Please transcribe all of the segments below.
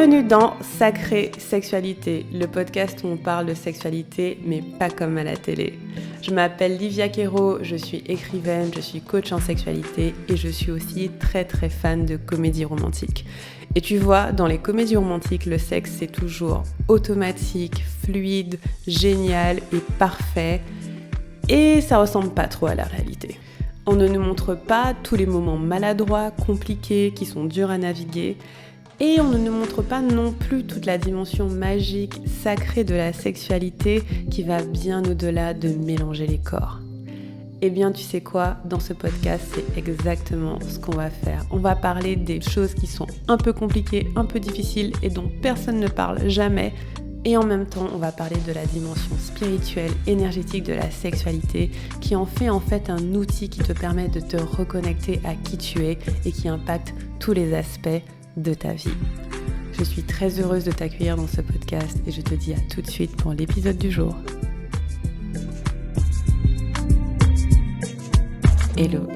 Bienvenue dans Sacrée Sexualité, le podcast où on parle de sexualité, mais pas comme à la télé. Je m'appelle Livia Quero, je suis écrivaine, je suis coach en sexualité et je suis aussi très fan de comédie romantique. Et tu vois, dans les comédies romantiques, le sexe c'est toujours automatique, fluide, génial et parfait. Et ça ressemble pas trop à la réalité. On ne nous montre pas tous les moments maladroits, compliqués, qui sont durs à naviguer. Et on ne nous montre pas non plus toute la dimension magique, sacrée de la sexualité qui va bien au-delà de mélanger les corps. Eh bien, tu sais quoi, dans ce podcast, c'est exactement ce qu'on va faire. On va parler des choses qui sont un peu compliquées, un peu difficiles et dont personne ne parle jamais. Et en même temps, on va parler de la dimension spirituelle, énergétique de la sexualité qui en fait un outil qui te permet de te reconnecter à qui tu es et qui impacte tous les aspects de ta vie. Je suis très heureuse de t'accueillir dans ce podcast et je te dis à tout de suite pour l'épisode du jour. Hello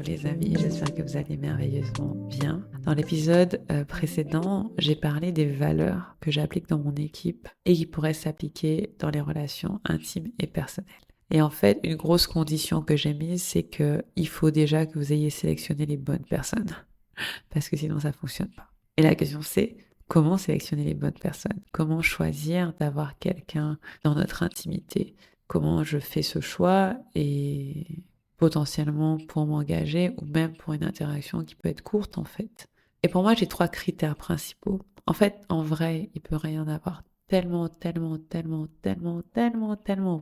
les amis, j'espère que vous allez merveilleusement bien. Dans l'épisode précédent, j'ai parlé des valeurs que j'applique dans mon équipe et qui pourraient s'appliquer dans les relations intimes et personnelles. Et en fait, une grosse condition que j'ai mise, c'est qu'il faut déjà que vous ayez sélectionné les bonnes personnes. Parce que sinon, ça ne fonctionne pas. Et la question, c'est comment sélectionner les bonnes personnes? Comment choisir d'avoir quelqu'un dans notre intimité? Comment je fais ce choix et potentiellement pour m'engager ou même pour une interaction qui peut être courte en fait. Et pour moi, j'ai 3 critères principaux. En fait, en vrai, il peut rien avoir tellement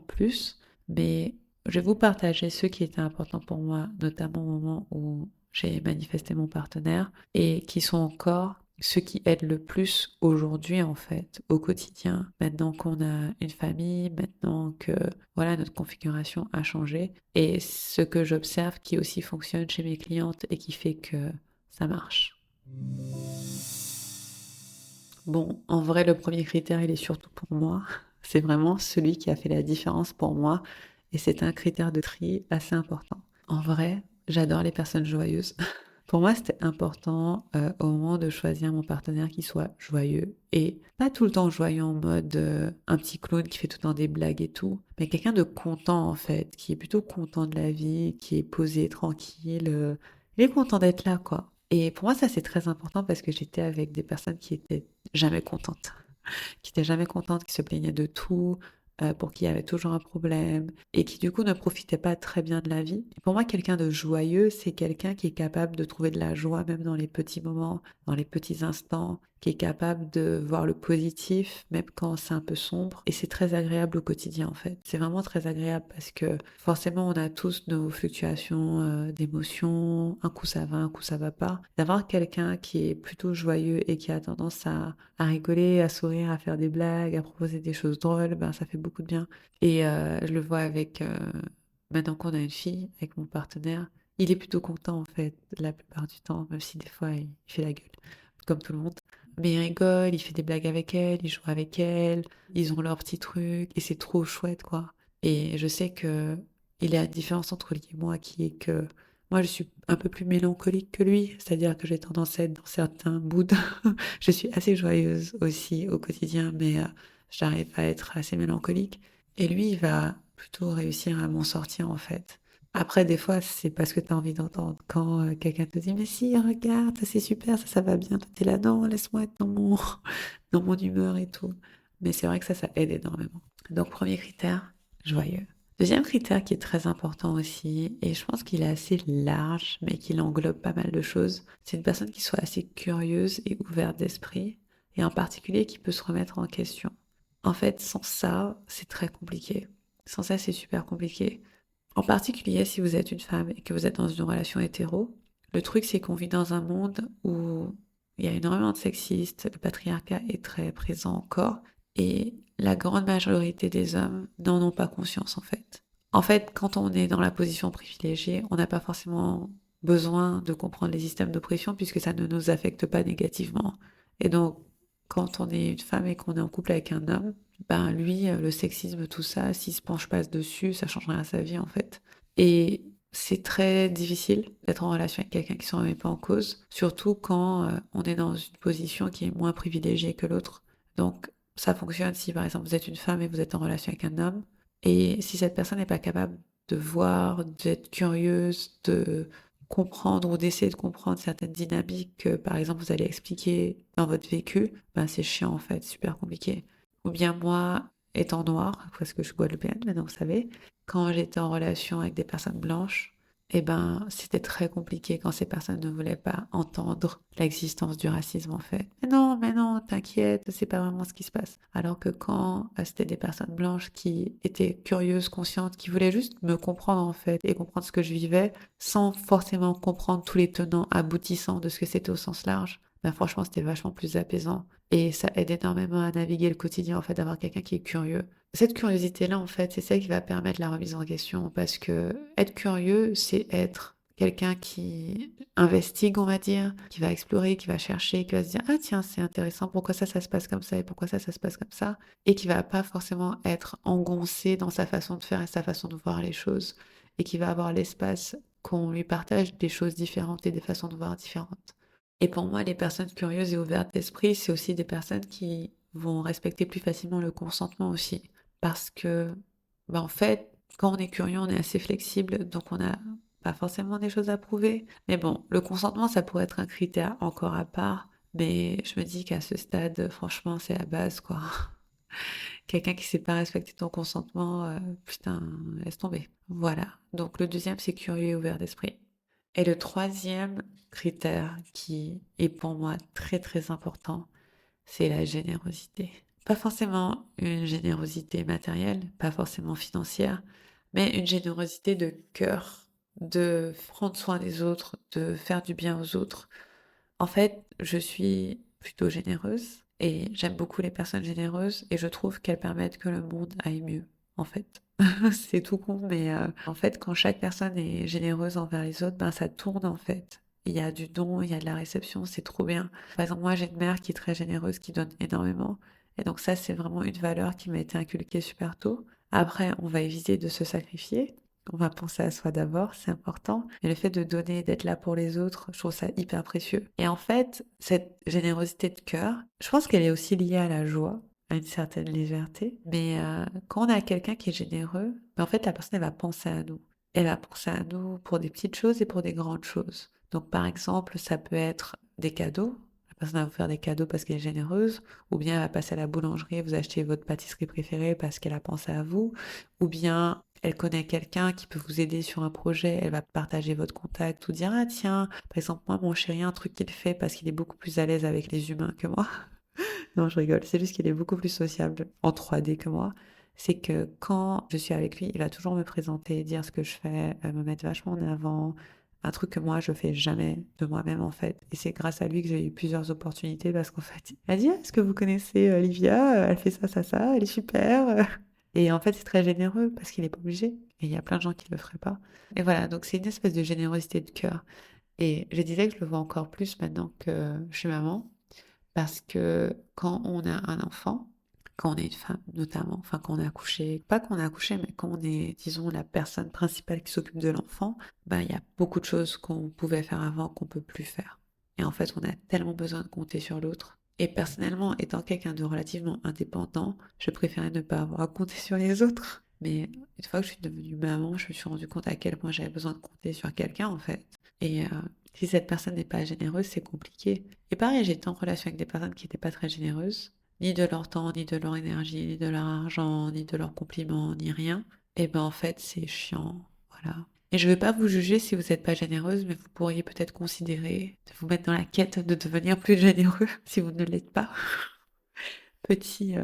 plus, mais je vais vous partager ceux qui étaient importants pour moi, notamment au moment où j'ai manifesté mon partenaire et qui sont encore ceux qui aident le plus aujourd'hui en fait, au quotidien, maintenant qu'on a une famille, maintenant que voilà notre configuration a changé et ce que j'observe qui aussi fonctionne chez mes clientes et qui fait que ça marche. Bon, en vrai, le premier critère, il est surtout pour moi. C'est vraiment celui qui a fait la différence pour moi et c'est un critère de tri assez important. En vrai, j'adore les personnes joyeuses. Pour moi, c'était important au moment de choisir mon partenaire qui soit joyeux et pas tout le temps joyeux en mode un petit clown qui fait tout le temps des blagues et tout, mais quelqu'un de content en fait, qui est plutôt content de la vie, qui est posé, tranquille, il est content d'être là quoi. Et pour moi, ça c'est très important parce que j'étais avec des personnes qui étaient jamais contentes, qui étaient jamais contentes, qui se plaignaient de tout, pour qui il y avait toujours un problème et qui du coup ne profitait pas très bien de la vie. Et pour moi, quelqu'un de joyeux, c'est quelqu'un qui est capable de trouver de la joie même dans les petits moments, dans les petits instants, qui est capable de voir le positif même quand c'est un peu sombre. Et c'est très agréable au quotidien en fait. C'est vraiment très agréable parce que forcément on a tous nos fluctuations d'émotions, un coup ça va, un coup ça va pas. D'avoir quelqu'un qui est plutôt joyeux et qui a tendance à rigoler, à sourire, à faire des blagues, à proposer des choses drôles, ben ça fait beaucoup de bien. Et je le vois avec, maintenant qu'on a une fille, avec mon partenaire, il est plutôt content en fait, la plupart du temps, même si des fois il fait la gueule, comme tout le monde. Mais il rigole, il fait des blagues avec elle, il joue avec elle, ils ont leurs petits trucs, et c'est trop chouette quoi. Et je sais que il y a une différence entre lui et moi qui est que moi je suis un peu plus mélancolique que lui, c'est-à-dire que j'ai tendance à être dans certains moods. Je suis assez joyeuse aussi au quotidien, mais j'arrive à être assez mélancolique. Et lui, il va plutôt réussir à m'en sortir en fait. Après, des fois, c'est parce que tu as envie d'entendre. Quand quelqu'un te dit, mais si, regarde, ça c'est super, ça va bien. Toi, t'es là, non, laisse-moi être dans mon, dans mon humeur et tout. Mais c'est vrai que ça aide énormément. Donc, premier critère, joyeux. Deuxième critère qui est très important aussi, et je pense qu'il est assez large, mais qu'il englobe pas mal de choses, c'est une personne qui soit assez curieuse et ouverte d'esprit, et en particulier qui peut se remettre en question. En fait, sans ça, c'est très compliqué. Sans ça, c'est super compliqué. En particulier, si vous êtes une femme et que vous êtes dans une relation hétéro, le truc, c'est qu'on vit dans un monde où il y a énormément de sexistes, le patriarcat est très présent encore, et la grande majorité des hommes n'en ont pas conscience, en fait. En fait, quand on est dans la position privilégiée, on n'a pas forcément besoin de comprendre les systèmes d'oppression puisque ça ne nous affecte pas négativement. Et donc, quand on est une femme et qu'on est en couple avec un homme, ben lui, le sexisme, tout ça, s'il se penche pas dessus, ça change rien à sa vie en fait. Et c'est très difficile d'être en relation avec quelqu'un qui ne se remet pas en cause, surtout quand on est dans une position qui est moins privilégiée que l'autre. Donc, ça fonctionne si, par exemple, vous êtes une femme et vous êtes en relation avec un homme, et si cette personne n'est pas capable de voir, d'être curieuse, de comprendre ou d'essayer de comprendre certaines dynamiques que, par exemple, vous allez expliquer dans votre vécu, ben c'est chiant en fait, super compliqué. Ou bien moi, étant noire, parce que je suis guadeloupéenne, maintenant vous savez, quand j'étais en relation avec des personnes blanches, eh ben, c'était très compliqué quand ces personnes ne voulaient pas entendre l'existence du racisme en fait. Mais non, t'inquiète, c'est pas vraiment ce qui se passe. Alors que quand c'était des personnes blanches qui étaient curieuses, conscientes, qui voulaient juste me comprendre en fait et comprendre ce que je vivais sans forcément comprendre tous les tenants aboutissants de ce que c'était au sens large, ben franchement, c'était vachement plus apaisant. Et ça aide énormément à naviguer le quotidien, en fait, d'avoir quelqu'un qui est curieux. Cette curiosité-là, en fait, c'est ça qui va permettre la remise en question, parce que être curieux, c'est être quelqu'un qui investigue, on va dire, qui va explorer, qui va chercher, qui va se dire, ah tiens, c'est intéressant, pourquoi ça se passe comme ça, et pourquoi ça se passe comme ça, et qui va pas forcément être engoncé dans sa façon de faire et sa façon de voir les choses, et qui va avoir l'espace qu'on lui partage des choses différentes et des façons de voir différentes. Et pour moi, les personnes curieuses et ouvertes d'esprit, c'est aussi des personnes qui vont respecter plus facilement le consentement aussi. Parce que, en fait, quand on est curieux, on est assez flexible, donc on n'a pas forcément des choses à prouver. Mais bon, le consentement, ça pourrait être un critère encore à part. Mais je me dis qu'à ce stade, franchement, c'est la base, quoi. Quelqu'un qui sait pas respecter ton consentement, putain, laisse tomber. Voilà. Donc le deuxième, c'est curieux et ouvert d'esprit. Et le troisième critère qui est pour moi très très important, c'est la générosité. Pas forcément une générosité matérielle, pas forcément financière, mais une générosité de cœur, de prendre soin des autres, de faire du bien aux autres. En fait, je suis plutôt généreuse et j'aime beaucoup les personnes généreuses et je trouve qu'elles permettent que le monde aille mieux, en fait. C'est tout con, mais en fait, quand chaque personne est généreuse envers les autres, ben ça tourne en fait. Il y a du don, il y a de la réception, c'est trop bien. Par exemple, moi j'ai une mère qui est très généreuse, qui donne énormément. Et donc ça, c'est vraiment une valeur qui m'a été inculquée super tôt. Après, on va éviter de se sacrifier. On va penser à soi d'abord, c'est important. Mais le fait de donner, d'être là pour les autres, je trouve ça hyper précieux. Et en fait, cette générosité de cœur, je pense qu'elle est aussi liée à la joie, à une certaine légèreté. Mais quand on a quelqu'un qui est généreux, en fait, la personne, elle va penser à nous. Elle va penser à nous pour des petites choses et pour des grandes choses. Donc, par exemple, ça peut être des cadeaux. La personne va vous faire des cadeaux parce qu'elle est généreuse, ou bien elle va passer à la boulangerie et vous acheter votre pâtisserie préférée parce qu'elle a pensé à vous, ou bien elle connaît quelqu'un qui peut vous aider sur un projet, elle va partager votre contact ou dire, ah tiens, par exemple, moi, mon chéri, un truc qu'il fait parce qu'il est beaucoup plus à l'aise avec les humains que moi. Non, je rigole, c'est juste qu'il est beaucoup plus sociable en 3D que moi. C'est que quand je suis avec lui, il va toujours me présenter, dire ce que je fais, me mettre vachement en avant. Un truc que moi, je fais jamais de moi-même, en fait. Et c'est grâce à lui que j'ai eu plusieurs opportunités parce qu'en fait, il a dit, ah, est-ce que vous connaissez Olivia? Elle fait ça, elle est super. Et en fait, c'est très généreux parce qu'il n'est pas obligé. Et il y a plein de gens qui ne le feraient pas. Et voilà, donc c'est une espèce de générosité de cœur. Et je disais que je le vois encore plus maintenant que je suis maman. Parce que quand on a un enfant, quand on est une femme notamment, enfin quand on a accouché, pas qu'on a accouché, mais quand on est, disons, la personne principale qui s'occupe de l'enfant, ben il y a beaucoup de choses qu'on pouvait faire avant qu'on peut plus faire. Et en fait, on a tellement besoin de compter sur l'autre. Et personnellement, étant quelqu'un de relativement indépendant, je préférais ne pas avoir à compter sur les autres. Mais une fois que je suis devenue maman, je me suis rendu compte à quel point j'avais besoin de compter sur quelqu'un en fait. Et si cette personne n'est pas généreuse, c'est compliqué. Et pareil, j'étais en relation avec des personnes qui n'étaient pas très généreuses, ni de leur temps, ni de leur énergie, ni de leur argent, ni de leurs compliments, ni rien. Et ben en fait, c'est chiant. Voilà. Et je ne veux pas vous juger si vous n'êtes pas généreuse, mais vous pourriez peut-être considérer de vous mettre dans la quête de devenir plus généreux si vous ne l'êtes pas. Petit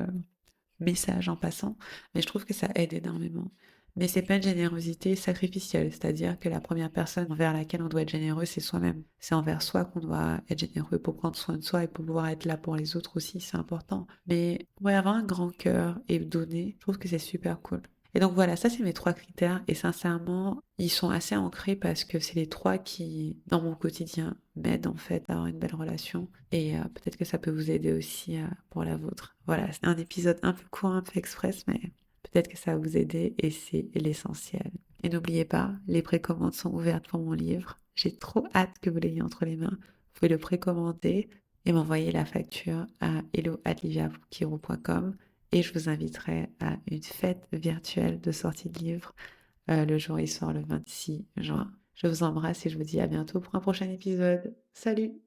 message en passant, mais je trouve que ça aide énormément. Mais c'est pas une générosité sacrificielle, c'est-à-dire que la première personne envers laquelle on doit être généreux, c'est soi-même. C'est envers soi qu'on doit être généreux pour prendre soin de soi et pour pouvoir être là pour les autres aussi, c'est important. Mais ouais, avoir un grand cœur et donner, je trouve que c'est super cool. Et donc voilà, ça c'est mes trois critères et sincèrement, ils sont assez ancrés parce que c'est les trois qui, dans mon quotidien, m'aident en fait à avoir une belle relation et peut-être que ça peut vous aider aussi pour la vôtre. Voilà, c'est un épisode un peu court, un peu express, mais peut-être que ça va vous aider et c'est l'essentiel. Et n'oubliez pas, les précommandes sont ouvertes pour mon livre. J'ai trop hâte que vous l'ayez entre les mains. Vous pouvez le précommander et m'envoyer la facture à hello@liviakiro.com et je vous inviterai à une fête virtuelle de sortie de livre. Le jour il sort le 26 juin. Je vous embrasse et je vous dis à bientôt pour un prochain épisode. Salut!